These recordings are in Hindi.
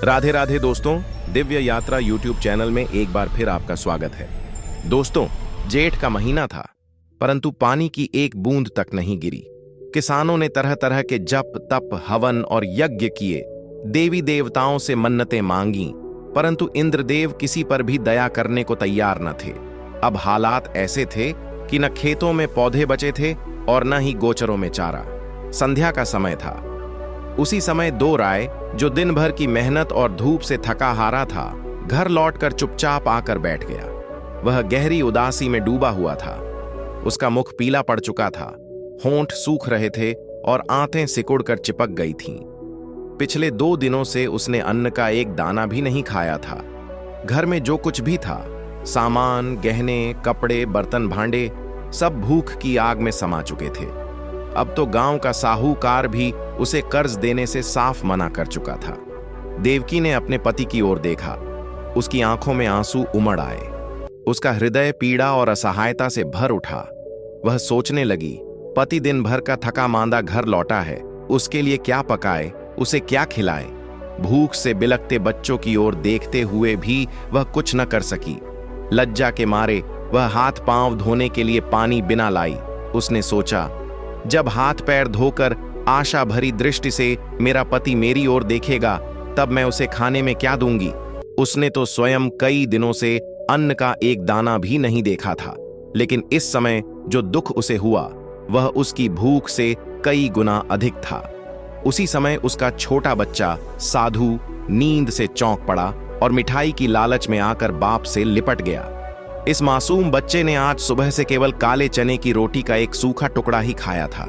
राधे राधे दोस्तों, दिव्य यात्रा यूट्यूब चैनल में एक बार फिर आपका स्वागत है। दोस्तों, जेठ का महीना था, परंतु पानी की एक बूंद तक नहीं गिरी। किसानों ने तरह तरह के जप तप हवन और यज्ञ किए, देवी देवताओं से मन्नतें मांगी, परंतु इंद्रदेव किसी पर भी दया करने को तैयार न थे। अब हालात ऐसे थे कि न खेतों में पौधे बचे थे और न ही गोचरों में चारा। संध्या का समय था। उसी समय दो राय, जो दिन भर की मेहनत और धूप से थका हारा था, घर लौटकर चुपचाप आकर बैठ गया। वह गहरी उदासी में डूबा हुआ था। उसका मुख पीला पड़ चुका था, होंठ सूख रहे थे और आंतें सिकुड़कर चिपक गई थीं। पिछले 2 दिनों से उसने अन्न का एक दाना भी नहीं खाया था। घर में जो कुछ भी था, सामान, गहने, कपड़े, बर्तन भांडे, सब भूख की आग में समा चुके थे। अब तो गांव का साहूकार भी उसे कर्ज देने से साफ मना कर चुका था। देवकी ने अपने पति की ओर देखा। उसकी आंखों में आंसू उमड़ आए। उसका हृदय पीड़ा और असहायता से भर उठा। वह सोचने लगी, पति दिन भर का थका मांदा घर लौटा है, उसके लिए क्या पकाए, उसे क्या खिलाए। भूख से बिलखते बच्चों की ओर देखते हुए भी वह कुछ न कर सकी। लज्जा के मारे वह हाथ पांव धोने के लिए पानी बिना लाई। उसने सोचा, जब हाथ पैर धोकर आशा भरी दृष्टि से मेरा पति मेरी ओर देखेगा, तब मैं उसे खाने में क्या दूंगी। उसने तो स्वयं कई दिनों से अन्न का एक दाना भी नहीं देखा था, लेकिन इस समय जो दुख उसे हुआ वह उसकी भूख से कई गुना अधिक था। उसी समय उसका छोटा बच्चा साधु नींद से चौंक पड़ा और मिठाई की लालच में आकर बाप से लिपट गया। इस मासूम बच्चे ने आज सुबह से केवल काले चने की रोटी का एक सूखा टुकड़ा ही खाया था।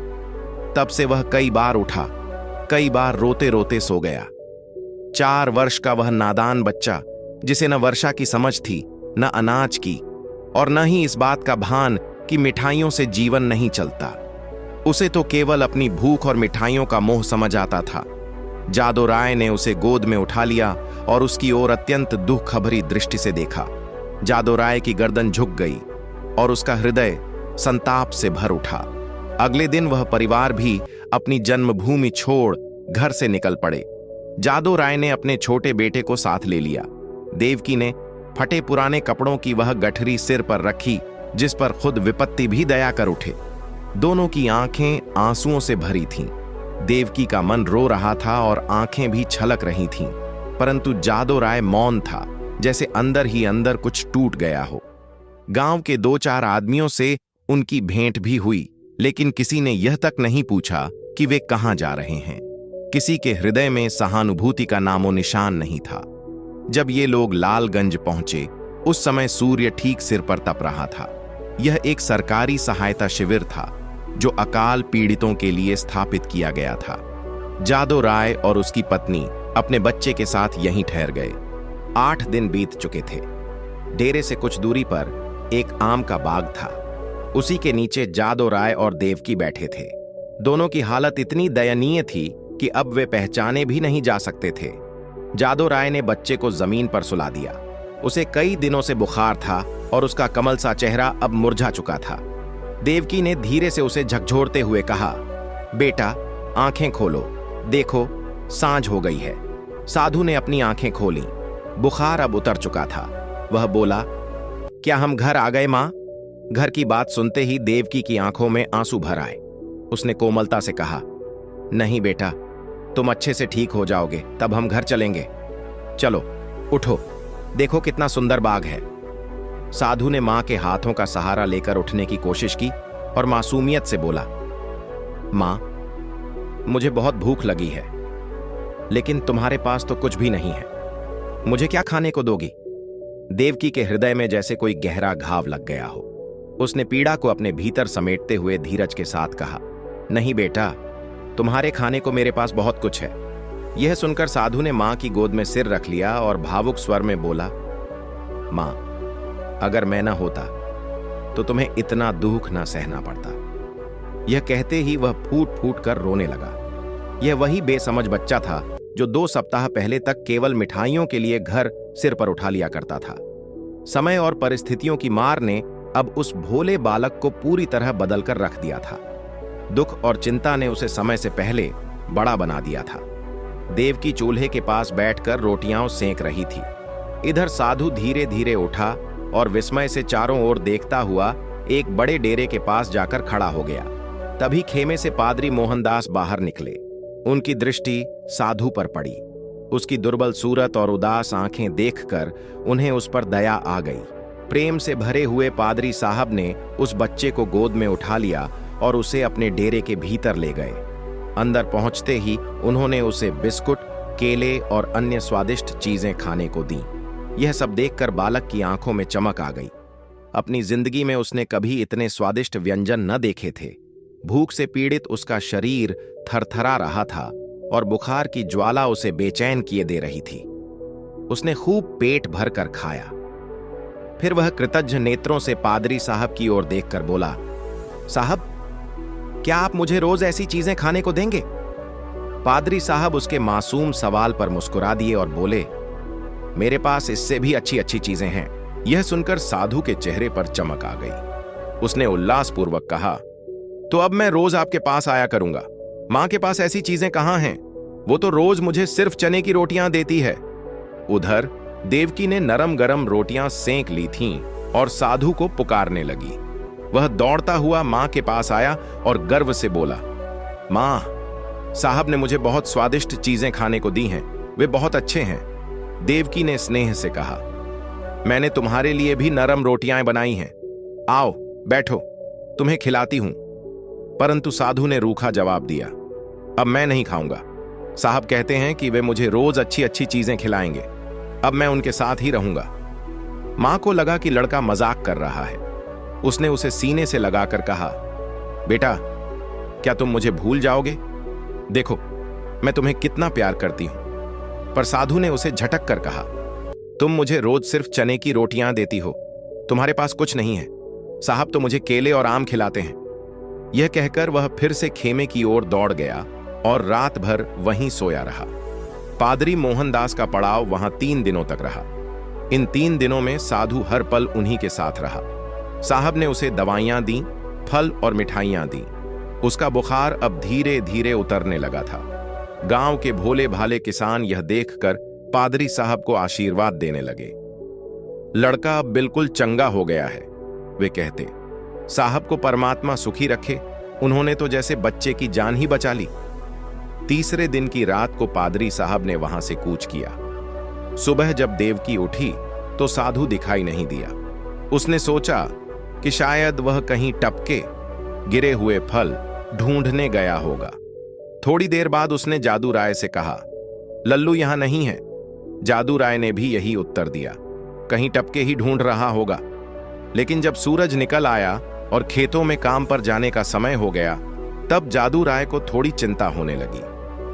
तब से वह कई बार उठा, कई बार रोते रोते सो गया। 4 वर्ष का वह नादान बच्चा, जिसे न वर्षा की समझ थी, न अनाज की, और न ही इस बात का भान कि मिठाइयों से जीवन नहीं चलता। उसे तो केवल अपनी भूख और मिठाइयों का मोह समझ आता था। जादू राय ने उसे गोद में उठा लिया और उसकी ओर अत्यंत दुख भरी दृष्टि से देखा। जादू राय की गर्दन झुक गई और उसका हृदय संताप से भर उठा। अगले दिन वह परिवार भी अपनी जन्मभूमि छोड़ घर से निकल पड़े। जादू राय ने अपने छोटे बेटे को साथ ले लिया। देवकी ने फटे पुराने कपड़ों की वह गठरी सिर पर रखी, जिस पर खुद विपत्ति भी दया कर उठे। दोनों की आंखें आंसुओं से भरी थीं। देवकी का मन रो रहा था और आंखें भी छलक रही थीं, परंतु जादू राय मौन था, जैसे अंदर ही अंदर कुछ टूट गया हो। गांव के 2-4 आदमियों से उनकी भेंट भी हुई, लेकिन किसी ने यह तक नहीं पूछा कि वे कहां जा रहे हैं। किसी के हृदय में सहानुभूति का नामो निशान नहीं था। जब ये लोग लालगंज पहुंचे, उस समय सूर्य ठीक सिर पर तप रहा था। यह एक सरकारी सहायता शिविर था, जो अकाल पीड़ितों के लिए स्थापित किया गया था। जादू राय और उसकी पत्नी अपने बच्चे के साथ यहीं ठहर गए। 8 दिन बीत चुके थे। डेरे से कुछ दूरी पर एक आम का बाग था। उसी के नीचे जादू राय और देवकी बैठे थे। दोनों की हालत इतनी दयनीय थी कि अब वे पहचाने भी नहीं जा सकते थे। जादू राय ने बच्चे को जमीन पर सुला दिया। उसे कई दिनों से बुखार था और उसका कमल सा चेहरा अब मुरझा चुका था। देवकी ने धीरे से उसे झकझोरते हुए कहा, बेटा, आंखें खोलो, देखो सांझ हो गई है। साधु ने अपनी आंखें खोली। बुखार अब उतर चुका था। वह बोला, क्या हम घर आ गए मां? घर की बात सुनते ही देवकी की आंखों में आंसू भर आए। उसने कोमलता से कहा, नहीं बेटा, तुम अच्छे से ठीक हो जाओगे, तब हम घर चलेंगे। चलो उठो, देखो कितना सुंदर बाग है। साधु ने मां के हाथों का सहारा लेकर उठने की कोशिश की और मासूमियत से बोला, मां, मुझे बहुत भूख लगी है, लेकिन तुम्हारे पास तो कुछ भी नहीं है। मुझे क्या खाने को दोगी? देवकी के हृदय में जैसे कोई गहरा घाव लग गया हो। उसने पीड़ा को अपने भीतर समेटते हुए धीरज के साथ कहा, नहीं बेटा, तुम्हारे खाने को मेरे पास बहुत कुछ है। यह सुनकर साधु ने मां की गोद में सिर रख लिया और भावुक स्वर में बोला, मां, अगर मैं ना होता तो तुम्हें इतना दुख ना सहना पड़ता। यह कहते ही वह फूट फूट कर रोने लगा। यह वही बेसमझ बच्चा था जो 2 सप्ताह पहले तक केवल मिठाइयों के लिए घर सिर पर उठा लिया करता था। समय और परिस्थितियों की मार ने अब उस भोले बालक को पूरी तरह बदल कर रख दिया था। दुख और चिंता ने उसे समय से पहले बड़ा बना दिया था। देवकी चूल्हे के पास बैठकर रोटियां सेंक रही थी। इधर साधु धीरे धीरे उठा और विस्मय से चारों ओर देखता हुआ एक बड़े डेरे के पास जाकर खड़ा हो गया। तभी खेमे से पादरी मोहनदास बाहर निकले। उनकी दृष्टि साधु पर पड़ी। उसकी दुर्बल सूरत और उदास आंखें देखकर उन्हें उस पर दया आ गई। प्रेम से भरे हुए पादरी साहब ने उस बच्चे को गोद में उठा लिया और उसे अपने डेरे के भीतर ले गए। अंदर पहुंचते ही उन्होंने उसे बिस्कुट, केले और अन्य स्वादिष्ट चीजें खाने को दी। यह सब देखकर बालक की आंखों में चमक आ गई। अपनी जिंदगी में उसने कभी इतने स्वादिष्ट व्यंजन न देखे थे। भूख से पीड़ित उसका शरीर थरथरा रहा था और बुखार की ज्वाला उसे बेचैन किए दे रही थी। उसने खूब पेट भर कर खाया। फिर वह कृतज्ञ नेत्रों से पादरी साहब की ओर देखकर बोला, साहब, क्या आप मुझे रोज ऐसी चीजें खाने को देंगे? पादरी साहब उसके मासूम सवाल पर मुस्कुरा दिए और बोले, मेरे पास इससे भी अच्छी अच्छी चीजें हैं। यह सुनकर साधु के चेहरे पर चमक आ गई। उसने उल्लासपूर्वक कहा, तो अब मैं रोज आपके पास आया करूंगा। मां के पास ऐसी चीजें कहां हैं? वो तो रोज मुझे सिर्फ चने की रोटियां देती है। उधर देवकी ने नरम गरम रोटियां सेंक ली थीं और साधु को पुकारने लगी। वह दौड़ता हुआ मां के पास आया और गर्व से बोला, मां, साहब ने मुझे बहुत स्वादिष्ट चीजें खाने को दी हैं। वे बहुत अच्छे हैं। देवकी ने स्नेह से कहा, मैंने तुम्हारे लिए भी नरम रोटियां बनाई हैं। आओ बैठो, तुम्हें खिलाती हूं। परंतु साधु ने रूखा जवाब दिया, अब मैं नहीं खाऊंगा। साहब कहते हैं कि वे मुझे रोज अच्छी अच्छी चीजें खिलाएंगे। अब मैं उनके साथ ही रहूंगा। मां को लगा कि लड़का मजाक कर रहा है। उसने उसे सीने से लगाकर कहा, बेटा, क्या तुम मुझे भूल जाओगे? देखो, मैं तुम्हें कितना प्यार करती हूं। पर साधु ने उसे झटक कर कहा, तुम मुझे रोज सिर्फ चने की रोटियां देती हो। तुम्हारे पास कुछ नहीं है। साहब तो मुझे केले और आम खिलाते हैं। यह कहकर वह फिर से खेमे की ओर दौड़ गया और रात भर वहीं सोया रहा। पादरी मोहनदास का पड़ाव वहां 3 दिनों तक रहा। इन 3 दिनों में साधु हर पल उन्हीं के साथ रहा। साहब ने उसे दवाइयां दी, फल और मिठाइयां दी। उसका बुखार अब धीरे धीरे उतरने लगा था। गांव के भोले भाले किसान यह देखकर पादरी साहब को आशीर्वाद देने लगे। लड़का अब बिल्कुल चंगा हो गया है, वे कहते। साहब को परमात्मा सुखी रखे। उन्होंने तो जैसे बच्चे की जान ही बचा ली। तीसरे दिन की रात को पादरी साहब ने वहां से कूच किया। सुबह जब देवकी उठी तो साधु दिखाई नहीं दिया। उसने सोचा कि शायद वह कहीं टपके गिरे हुए फल ढूंढने गया होगा। थोड़ी देर बाद उसने जादू राय से कहा, लल्लू यहां नहीं है। जादू राय ने भी यही उत्तर दिया, कहीं टपके ही ढूंढ रहा होगा। लेकिन जब सूरज निकल आया और खेतों में काम पर जाने का समय हो गया, तब जादू राय को थोड़ी चिंता होने लगी।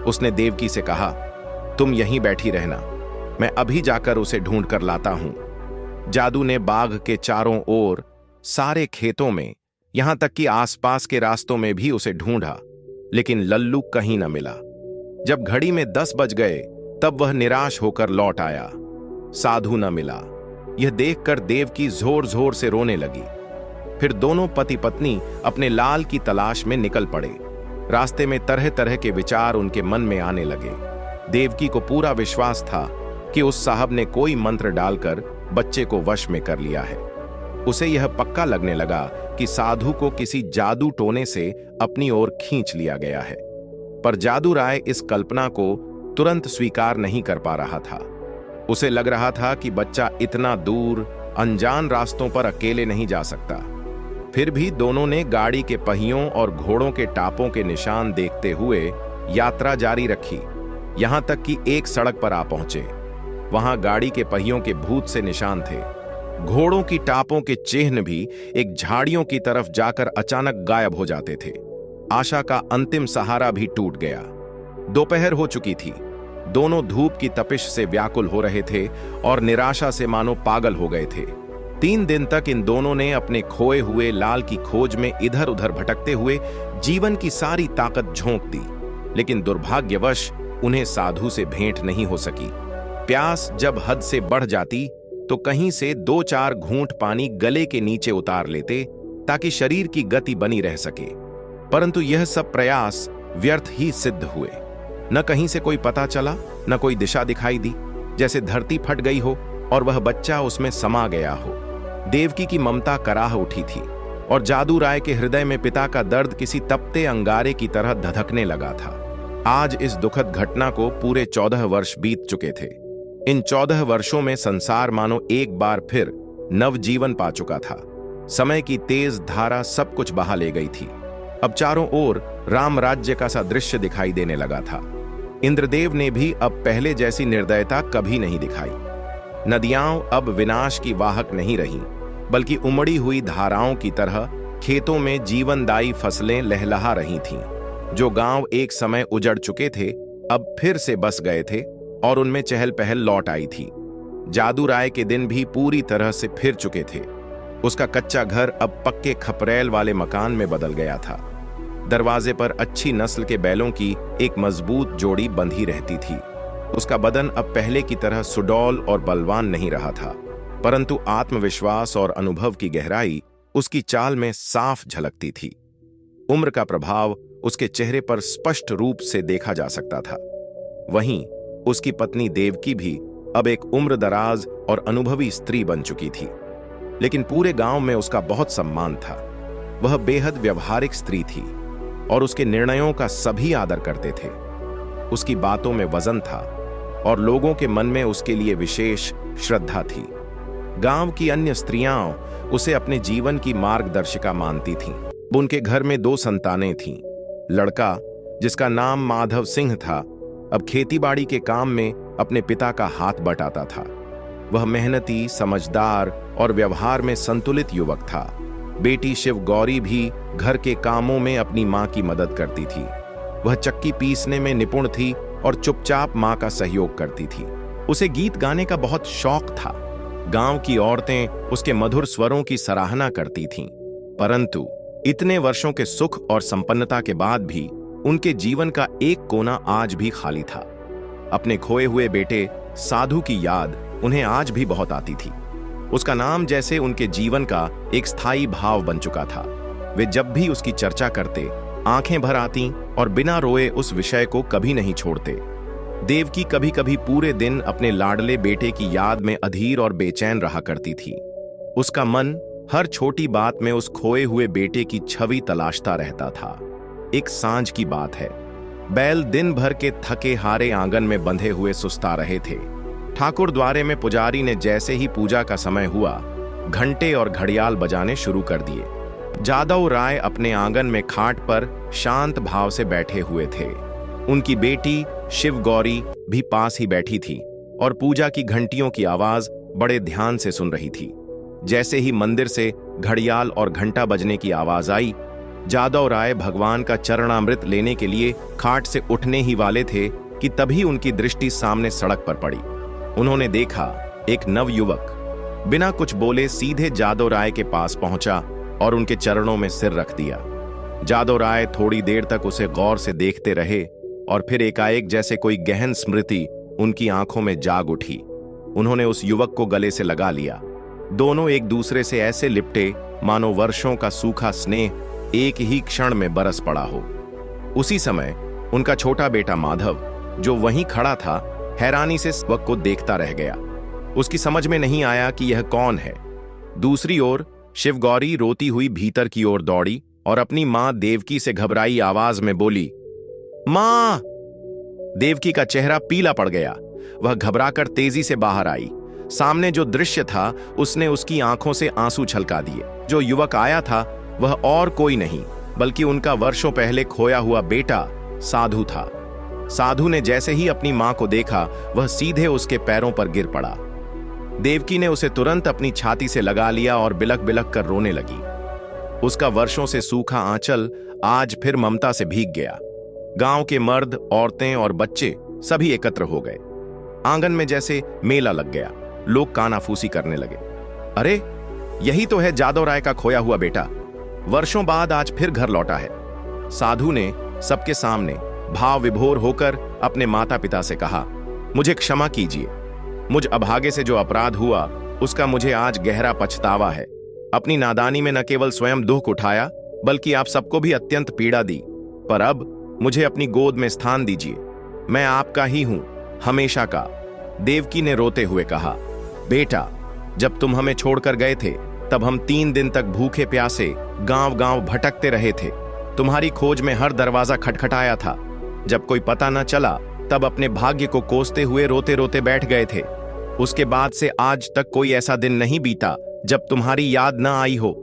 उसने देवकी से कहा, तुम यहीं बैठी रहना, मैं अभी जाकर उसे ढूंढ कर लाता हूं। जादू ने बाग के चारों ओर, सारे खेतों में, यहां तक कि आसपास के रास्तों में भी उसे ढूंढा, लेकिन लल्लू कहीं न मिला। जब घड़ी में 10 बज गए तब वह निराश होकर लौट आया। साधु न मिला। यह देखकर देवकी जोर जोर से रोने लगी। फिर दोनों पति पत्नी अपने लाल की तलाश में निकल पड़े। रास्ते में तरह तरह के विचार उनके मन में आने लगे। देवकी को पूरा विश्वास था कि उस साहब ने कोई मंत्र डालकर बच्चे को वश में कर लिया है। उसे यह पक्का लगने लगा कि साधु को किसी जादू टोने से अपनी ओर खींच लिया गया है। पर जादू राय इस कल्पना को तुरंत स्वीकार नहीं कर पा रहा था। उसे लग रहा था कि बच्चा इतना दूर अनजान रास्तों पर अकेले नहीं जा सकता। फिर भी दोनों ने गाड़ी के पहियों और घोड़ों के टापों के निशान देखते हुए यात्रा जारी रखी। यहां तक कि एक सड़क पर आ पहुंचे। वहां गाड़ी के पहियों के भूत से निशान थे। घोड़ों की टापों के चिन्ह भी एक झाड़ियों की तरफ जाकर अचानक गायब हो जाते थे। आशा का अंतिम सहारा भी टूट गया। दोपहर हो चुकी थी। दोनों धूप की तपिश से व्याकुल हो रहे थे और निराशा से मानो पागल हो गए थे। 3 दिन तक इन दोनों ने अपने खोए हुए लाल की खोज में इधर उधर भटकते हुए जीवन की सारी ताकत झोंक दी, लेकिन दुर्भाग्यवश उन्हें साधु से भेंट नहीं हो सकी। प्यास जब हद से बढ़ जाती तो कहीं से 2-4 घूंट पानी गले के नीचे उतार लेते ताकि शरीर की गति बनी रह सके, परंतु यह सब प्रयास व्यर्थ ही सिद्ध हुए। न कहीं से कोई पता चला, न कोई दिशा दिखाई दी, जैसे धरती फट गई हो और वह बच्चा उसमें समा गया हो। देवकी की ममता कराह उठी थी और जादू राय के हृदय में पिता का दर्द किसी तपते अंगारे की तरह धधकने लगा था। आज इस दुखद घटना को पूरे 14 वर्ष बीत चुके थे। इन 14 वर्षों में संसार मानो एक बार फिर नवजीवन पा चुका था। समय की तेज धारा सब कुछ बहा ले गई थी। अब चारों ओर राम राज्य का सा दृश्य दिखाई देने लगा था। इंद्रदेव ने भी अब पहले जैसी निर्दयता कभी नहीं दिखाई। नदियां अब विनाश की वाहक नहीं रहीं, बल्कि उमड़ी हुई धाराओं की तरह खेतों में जीवनदायी फसलें लहलहा रही थीं। जो गांव एक समय उजड़ चुके थे, अब फिर से बस गए थे और उनमें चहल पहल लौट आई थी। जादू राय के दिन भी पूरी तरह से फिर चुके थे। उसका कच्चा घर अब पक्के खपरेल वाले मकान में बदल गया था। दरवाजे पर अच्छी नस्ल के बैलों की एक मजबूत जोड़ी बंधी रहती थी। उसका बदन अब पहले की तरह सुडौल और बलवान नहीं रहा था, परंतु आत्मविश्वास और अनुभव की गहराई उसकी चाल में साफ झलकती थी। उम्र का प्रभाव उसके चेहरे पर स्पष्ट रूप से देखा जा सकता था। वहीं उसकी पत्नी देवकी भी अब एक उम्रदराज और अनुभवी स्त्री बन चुकी थी। लेकिन पूरे गांव में उसका बहुत सम्मान था। वह बेहद व्यवहारिक स्त्री थी और उसके निर्णयों का सभी आदर करते थे। उसकी बातों में वजन था और लोगों के मन में उसके लिए विशेष श्रद्धा थी। गांव की अन्य स्त्रियां उसे अपने जीवन की मार्गदर्शिका मानती थीं। उनके घर में 2 संतानें थीं। लड़का, जिसका नाम माधव सिंह था, अब खेतीबाड़ी के काम में अपने पिता का हाथ बटाता था। वह मेहनती, समझदार और व्यवहार में संतुलित युवक था। बेटी शिव गौरी भी घर के कामों में अपनी मां की मदद करती थी। वह चक्की पीसने में निपुण थी और चुपचाप मां का सहयोग करती थी। उसे गीत गाने का बहुत शौक था। गांव की औरतें उसके मधुर स्वरों की सराहना करती थीं। परंतु इतने वर्षों के सुख और संपन्नता के बाद भी उनके जीवन का एक कोना आज भी खाली था। अपने खोए हुए बेटे साधु की याद उन्हें आज भी बहुत आती थी। उसका नाम जैसे उनके जीवन का एक स्थायी भाव बन चुका था। वे जब भी उसकी चर्चा करते, आंखें भर आती और बिना रोए उस विषय को कभी नहीं छोड़ते। देवकी कभी कभी पूरे दिन अपने लाडले बेटे की याद में अधीर और बेचैन रहा करती थी। उसका मन हर छोटी बात में उस खोए हुए बेटे की छवि तलाशता रहता था। एक सांझ की बात है। बैल दिन भर के थके हारे आंगन में बंधे हुए सुस्ता रहे थे। ठाकुर द्वारे में पुजारी ने जैसे ही पूजा का समय हुआ, घंटे और घड़ियाल बजाने शुरू कर दिए। जादव राय अपने आंगन में खाट पर शांत भाव से बैठे हुए थे। उनकी बेटी शिव गौरी भी पास ही बैठी थी और पूजा की घंटियों की आवाज बड़े ध्यान से सुन रही थी। जैसे ही मंदिर से घड़ियाल और घंटा बजने की आवाज आई, जादव राय भगवान का चरणामृत लेने के लिए खाट से उठने ही वाले थे कि तभी उनकी दृष्टि सामने सड़क पर पड़ी। उन्होंने देखा, एक नवयुवक बिना कुछ बोले सीधे जादव राय के पास पहुंचा और उनके चरणों में सिर रख दिया। जादव राय थोड़ी देर तक उसे गौर से देखते रहे और फिर एकाएक जैसे कोई गहन स्मृति उनकी आंखों में जाग उठी। उन्होंने उस युवक को गले से लगा लिया। दोनों एक दूसरे से ऐसे लिपटे मानो वर्षों का सूखा स्नेह एक ही क्षण में बरस पड़ा हो। उसी समय उनका छोटा बेटा माधव, जो वहीं खड़ा था, हैरानी से युवक को देखता रह गया। उसकी समझ में नहीं आया कि यह कौन है। दूसरी ओर शिव गौरी रोती हुई भीतर की ओर दौड़ी और अपनी मां देवकी से घबराई आवाज में बोली, मां! देवकी का चेहरा पीला पड़ गया। वह घबराकर तेजी से बाहर आई। सामने जो दृश्य था उसने उसकी आंखों से आंसू छलका दिए। जो युवक आया था वह और कोई नहीं बल्कि उनका वर्षों पहले खोया हुआ बेटा साधु था। साधु ने जैसे ही अपनी मां को देखा, वह सीधे उसके पैरों पर गिर पड़ा। देवकी ने उसे तुरंत अपनी छाती से लगा लिया और बिलक बिलक कर रोने लगी। उसका वर्षों से सूखा आंचल आज फिर ममता से भीग गया। गांव के मर्द, औरतें और बच्चे सभी एकत्र हो गए। आंगन में जैसे मेला लग गया। लोग कानाफूसी करने लगे। अरे, यही तो है जादव राय का खोया हुआ बेटा। वर्षों बाद आज फिर घर लौटा है। साधु ने सबके सामने भाव विभोर होकर अपने माता पिता से कहा, मुझे क्षमा कीजिए। मुझ अभागे से जो अपराध हुआ उसका मुझे आज गहरा पछतावा है। अपनी नादानी में न केवल स्वयं दुख उठाया बल्कि आप सबको भी अत्यंत पीड़ा दी। पर अब मुझे अपनी गोद में स्थान दीजिए। मैं आपका ही हूं, हमेशा का। देवकी ने रोते हुए कहा, बेटा, जब तुम हमें छोड़कर गए थे तब हम 3 दिन तक भूखे प्यासे गांव गांव भटकते रहे थे। तुम्हारी खोज में हर दरवाजा खटखटाया था। जब कोई पता न चला तब अपने भाग्य को कोसते हुए रोते रोते बैठ गए थे। उसके बाद से आज तक कोई ऐसा दिन नहीं बीता जब तुम्हारी याद न आई हो।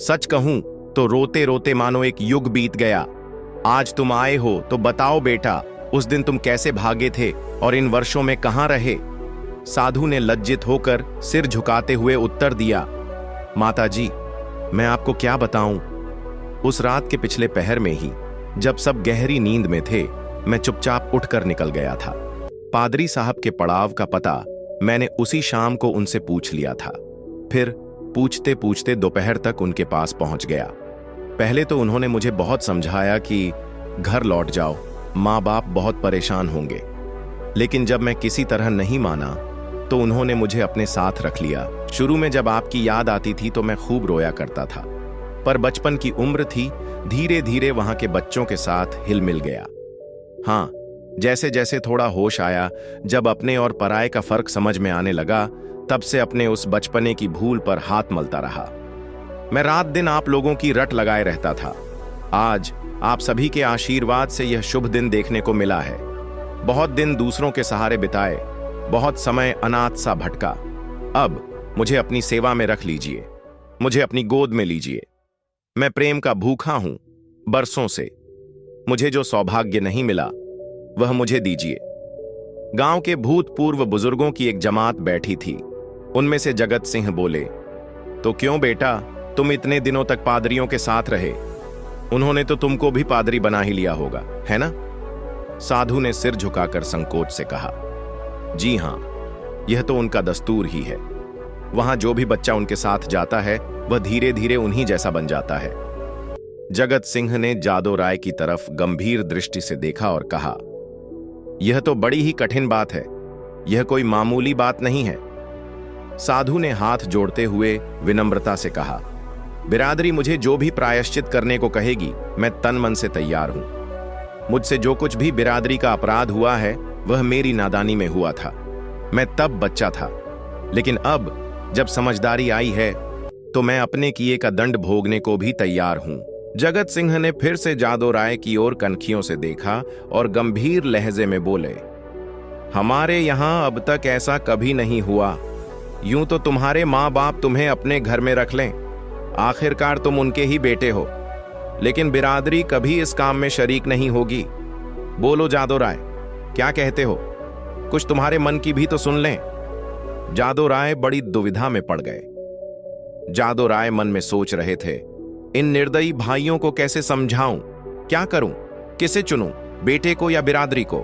सच कहूं तो रोते रोते मानो एक युग बीत गया। आज तुम आए हो तो बताओ बेटा, उस दिन तुम कैसे भागे थे और इन वर्षों में कहां रहे? साधु ने लज्जित होकर सिर झुकाते हुए उत्तर दिया, माताजी, मैं आपको क्या बताऊं। उस रात के पिछले पहर में ही, जब सब गहरी नींद में थे, मैं चुपचाप उठकर निकल गया था। पादरी साहब के पड़ाव का पता मैंने उसी शाम को उनसे पूछ लिया था। फिर पूछते पूछते दोपहर तक उनके पास पहुंच गया। पहले तो उन्होंने मुझे बहुत समझाया कि घर लौट जाओ, माँ बाप बहुत परेशान होंगे। लेकिन जब मैं किसी तरह नहीं माना तो उन्होंने मुझे अपने साथ रख लिया। शुरू में जब आपकी याद आती थी तो मैं खूब रोया करता था, पर बचपन की उम्र थी, धीरे धीरे वहां के बच्चों के साथ हिल मिल गया। हाँ, जैसे जैसे थोड़ा होश आया, जब अपने और पराये का फर्क समझ में आने लगा, तब से अपने उस बचपने की भूल पर हाथ मलता रहा। मैं रात दिन आप लोगों की रट लगाए रहता था। आज आप सभी के आशीर्वाद से यह शुभ दिन देखने को मिला है। बहुत दिन दूसरों के सहारे बिताए, बहुत समय अनाथ सा भटका। अब मुझे अपनी सेवा में रख लीजिए, मुझे अपनी गोद में लीजिए। मैं प्रेम का भूखा हूं बरसों से। मुझे जो सौभाग्य नहीं मिला वह मुझे दीजिए। गांव के भूतपूर्व बुजुर्गों की एक जमात बैठी थी। उनमें से जगत सिंह बोले, तो क्यों बेटा, तुम इतने दिनों तक पादरियों के साथ रहे, उन्होंने तो तुमको भी पादरी बना ही लिया होगा, है ना? साधु ने सिर झुकाकर संकोच से कहा, जी हां, यह तो उनका दस्तूर ही है। वहां जो भी बच्चा उनके साथ जाता है वह धीरे धीरे उन्हीं जैसा बन जाता है। जगत सिंह ने जादो राय की तरफ गंभीर दृष्टि से देखा और कहा, यह तो बड़ी ही कठिन बात है, यह कोई मामूली बात नहीं है। साधु ने हाथ जोड़ते हुए विनम्रता से कहा, बिरादरी मुझे जो भी प्रायश्चित करने को कहेगी, मैं तन मन से तैयार हूं। मुझसे जो कुछ भी बिरादरी का अपराध हुआ है वह मेरी नादानी में हुआ था। मैं तब बच्चा था, लेकिन अब जब समझदारी आई है तो मैं अपने किए का दंड भोगने को भी तैयार हूं। जगत सिंह ने फिर से जादो राय की ओर कनखियों से देखा और गंभीर लहजे में बोले, हमारे यहां अब तक ऐसा कभी नहीं हुआ। यूं तो तुम्हारे माँ बाप तुम्हें अपने घर में रख लें, आखिरकार तुम उनके ही बेटे हो, लेकिन बिरादरी कभी इस काम में शरीक नहीं होगी। बोलो जादो राय, क्या कहते हो? कुछ तुम्हारे मन की भी तो सुन लें। जादो राय बड़ी दुविधा में पड़ गए। जादो राय मन में सोच रहे थे, इन निर्दयी भाइयों को कैसे समझाऊं, क्या करूं, किसे चुनूं, बेटे को या बिरादरी को?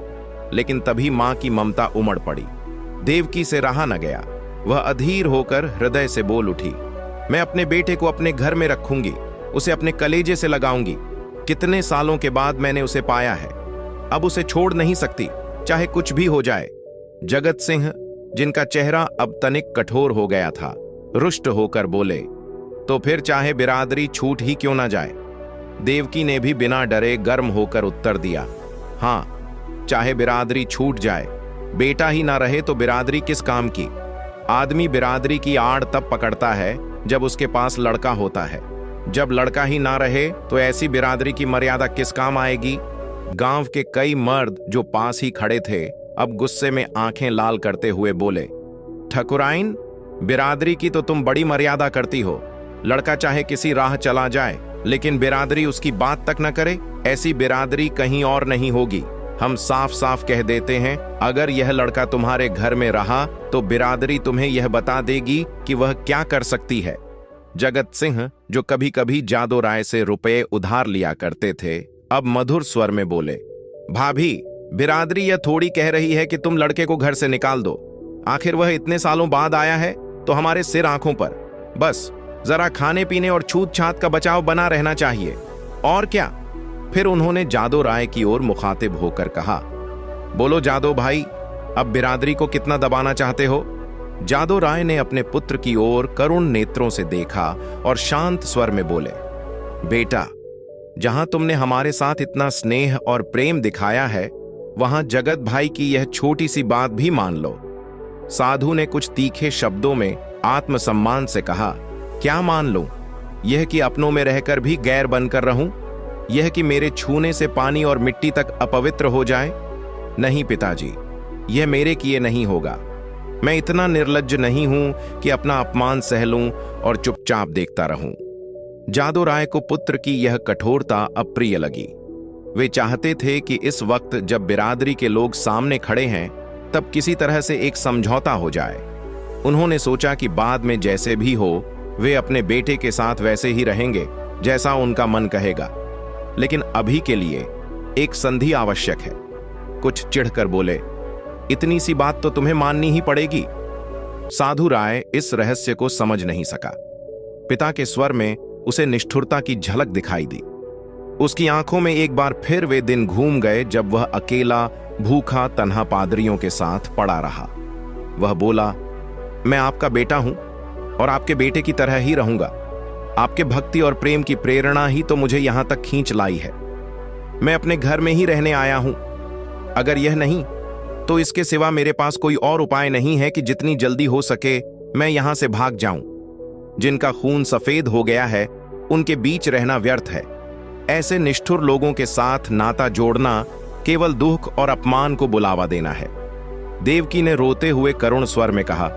लेकिन तभी मां की ममता उमड़ पड़ी। देवकी से रहा न गया। वह अधीर होकर हृदय से बोल उठी, मैं अपने बेटे को अपने घर में रखूंगी, उसे अपने कलेजे से लगाऊंगी। कितने सालों के बाद मैंने उसे पाया है, अब उसे छोड़ नहीं सकती, चाहे कुछ भी हो जाए। जगत सिंह, जिनका चेहरा अब तनिक कठोर हो गया था, रुष्ट होकर बोले, तो फिर चाहे बिरादरी छूट ही क्यों ना जाए। देवकी ने भी बिना डरे गर्म होकर उत्तर दिया, हां, चाहे बिरादरी छूट जाए, बेटा ही ना रहे तो बिरादरी किस काम की। आदमी बिरादरी की आड़ तब पकड़ता है जब उसके पास लड़का होता है। जब लड़का ही ना रहे तो ऐसी बिरादरी की मर्यादा किस काम आएगी। गांव के कई मर्द जो पास ही खड़े थे अब गुस्से में आंखें लाल करते हुए बोले, ठकुराइन, बिरादरी की तो तुम बड़ी मर्यादा करती हो। लड़का चाहे किसी राह चला जाए, लेकिन बिरादरी उसकी बात तक न करे, ऐसी बिरादरी कहीं और नहीं होगी। हम साफ साफ कह देते हैं, अगर यह लड़का तुम्हारे घर में रहा तो बिरादरी तुम्हें यह बता देगी कि वह क्या कर सकती है। जगत सिंह, जो कभी कभी जादो राय से रुपए उधार लिया करते थे, अब मधुर स्वर में बोले, भाभी, बिरादरी यह थोड़ी कह रही है कि तुम लड़के को घर से निकाल दो। आखिर वह इतने सालों बाद आया है तो हमारे सिर आंखों पर, बस जरा खाने पीने और छूत छात का बचाव बना रहना चाहिए, और क्या। फिर उन्होंने जादो राय की ओर मुखातिब होकर कहा, बोलो जादो भाई, अब बिरादरी को कितना दबाना चाहते हो? जादो राय ने अपने पुत्र की ओर करुण नेत्रों से देखा और शांत स्वर में बोले, बेटा, जहां तुमने हमारे साथ इतना स्नेह और प्रेम दिखाया है, वहां जगत भाई की यह छोटी सी बात भी मान लो। साधु ने कुछ तीखे शब्दों में आत्मसम्मान से कहा, क्या मान लो? यह कि अपनों में रहकर भी गैर बनकर रहूं? यह कि मेरे छूने से पानी और मिट्टी तक अपवित्र हो जाए? नहीं पिताजी, यह मेरे किए नहीं होगा। मैं इतना निर्लज्ज नहीं हूं कि अपना अपमान सह लूं और चुपचाप देखता रहूं। जादू राय को पुत्र की यह कठोरता अप्रिय लगी। वे चाहते थे कि इस वक्त जब बिरादरी के लोग सामने खड़े हैं तब किसी तरह से एक समझौता हो जाए। उन्होंने सोचा कि बाद में जैसे भी हो वे अपने बेटे के साथ वैसे ही रहेंगे जैसा उनका मन कहेगा, लेकिन अभी के लिए एक संधि आवश्यक है। कुछ चिढ़कर बोले, इतनी सी बात तो तुम्हें माननी ही पड़ेगी। साधु राय इस रहस्य को समझ नहीं सका। पिता के स्वर में उसे निष्ठुरता की झलक दिखाई दी। उसकी आंखों में एक बार फिर वे दिन घूम गए जब वह अकेला भूखा तन्हा पादरियों के साथ पड़ा रहा। वह बोला, मैं आपका बेटा हूं और आपके बेटे की तरह ही रहूंगा। आपके भक्ति और प्रेम की प्रेरणा ही तो मुझे यहां तक खींच लाई है। मैं अपने घर में ही रहने आया हूं। अगर यह नहीं तो इसके सिवा मेरे पास कोई और उपाय नहीं है कि जितनी जल्दी हो सके मैं यहां से भाग जाऊं। जिनका खून सफेद हो गया है उनके बीच रहना व्यर्थ है। ऐसे निष्ठुर लोगों के साथ नाता जोड़ना केवल दुख और अपमान को बुलावा देना है। देवकी ने रोते हुए करुण स्वर में कहा,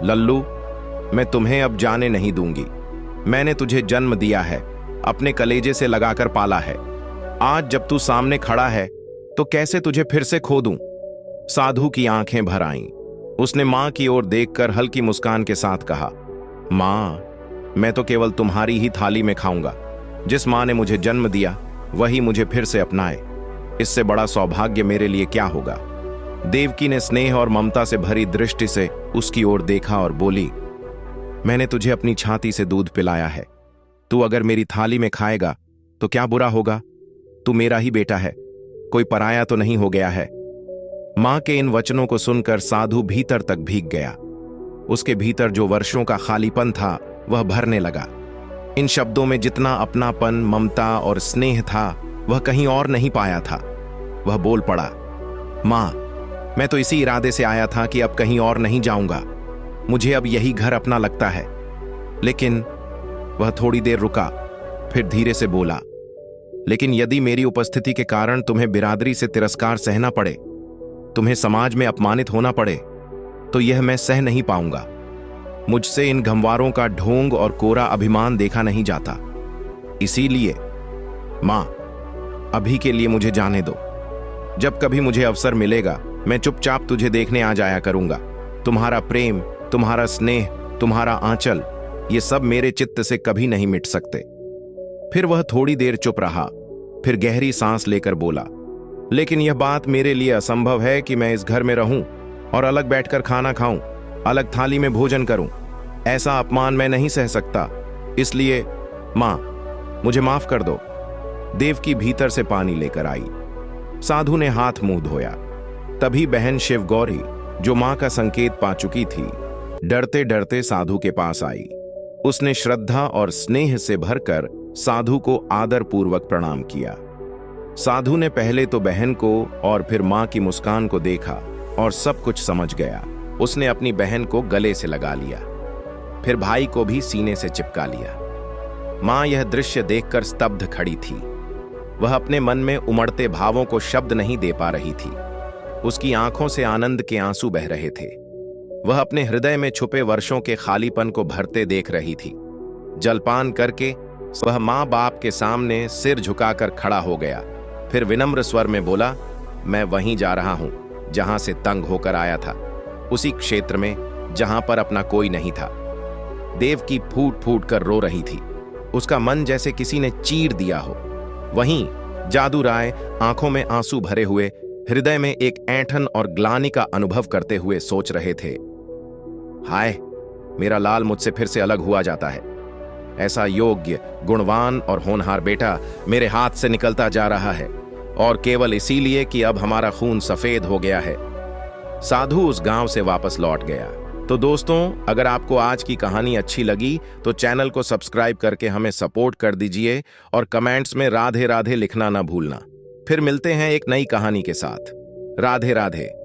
लल्लू, मैं तुम्हें अब जाने नहीं दूंगी। मैंने तुझे जन्म दिया है, अपने कलेजे से लगाकर पाला है। आज जब तू सामने खड़ा है तो कैसे तुझे फिर से खो दूं? साधु की आंखें भर आईं। उसने मां की ओर देखकर हल्की मुस्कान के साथ कहा, मां, मैं तो केवल तुम्हारी ही थाली में खाऊंगा। जिस मां ने मुझे जन्म दिया वही मुझे फिर से अपनाए। इससे बड़ा सौभाग्य मेरे लिए क्या होगा? देवकी ने स्नेह और ममता से भरी दृष्टि से उसकी ओर देखा और बोली, मैंने तुझे अपनी छाती से दूध पिलाया है। तू अगर मेरी थाली में खाएगा तो क्या बुरा होगा? तू मेरा ही बेटा है, कोई पराया तो नहीं हो गया है। मां के इन वचनों को सुनकर साधु भीतर तक भीग गया। उसके भीतर जो वर्षों का खालीपन था वह भरने लगा। इन शब्दों में जितना अपनापन, ममता और स्नेह था वह कहीं और नहीं पाया था। वह बोल पड़ा, मां, मैं तो इसी इरादे से आया था कि अब कहीं और नहीं जाऊंगा। मुझे अब यही घर अपना लगता है। लेकिन वह थोड़ी देर रुका, फिर धीरे से बोला, लेकिन यदि मेरी उपस्थिति के कारण तुम्हें बिरादरी से तिरस्कार सहना पड़े, तुम्हें समाज में अपमानित होना पड़े, तो यह मैं सह नहीं पाऊंगा। मुझसे इन गंवारों का ढोंग और कोरा अभिमान देखा नहीं जाता। इसीलिए मां, अभी के लिए मुझे जाने दो। जब कभी मुझे अवसर मिलेगा मैं चुपचाप तुझे देखने आ जाया करूंगा। तुम्हारा प्रेम, तुम्हारा स्नेह, तुम्हारा आंचल, ये सब मेरे चित्त से कभी नहीं मिट सकते। फिर वह थोड़ी देर चुप रहा, फिर गहरी सांस लेकर बोला, लेकिन यह बात मेरे लिए असंभव है कि मैं इस घर में रहूं और अलग बैठकर खाना खाऊं, अलग थाली में भोजन करूं। ऐसा अपमान मैं नहीं सह सकता। इसलिए मां, मुझे माफ कर दो। देवकी भीतर से पानी लेकर आई। साधु ने हाथ मुंह धोया। तभी बहन शिव गौरी, जो मां का संकेत पा चुकी थी, डरते डरते साधु के पास आई। उसने श्रद्धा और स्नेह से भरकर साधु को आदरपूर्वक प्रणाम किया। साधु ने पहले तो बहन को और फिर मां की मुस्कान को देखा और सब कुछ समझ गया। उसने अपनी बहन को गले से लगा लिया, फिर भाई को भी सीने से चिपका लिया। मां यह दृश्य देखकर स्तब्ध खड़ी थी। वह अपने मन में उमड़ते भावों को शब्द नहीं दे पा रही थी। उसकी आंखों से आनंद के आंसू बह रहे थे। वह अपने हृदय में छुपे वर्षों के खालीपन को भरते देख रही थी। जलपान करके वह मां बाप के सामने सिर झुकाकर खड़ा हो गया। फिर विनम्र स्वर में बोला, मैं वहीं जा रहा हूं जहां से तंग होकर आया था, उसी क्षेत्र में जहां पर अपना कोई नहीं था। देवकी फूट फूट कर रो रही थी। उसका मन जैसे किसी ने चीर दिया हो। वहीं जादू राय आंखों में आंसू भरे हुए, हृदय में एक ऐंठन और ग्लानि का अनुभव करते हुए सोच रहे थे, हाय, मेरा लाल मुझसे फिर से अलग हुआ जाता है। ऐसा योग्य, गुणवान और होनहार बेटा मेरे हाथ से निकलता जा रहा है, और केवल इसीलिए कि अब हमारा खून सफेद हो गया है। साधु उस गांव से वापस लौट गया। तो दोस्तों, अगर आपको आज की कहानी अच्छी लगी तो चैनल को सब्सक्राइब करके हमें सपोर्ट कर दीजिए और कमेंट्स में राधे राधे लिखना ना भूलना। फिर मिलते हैं एक नई कहानी के साथ। राधे राधे।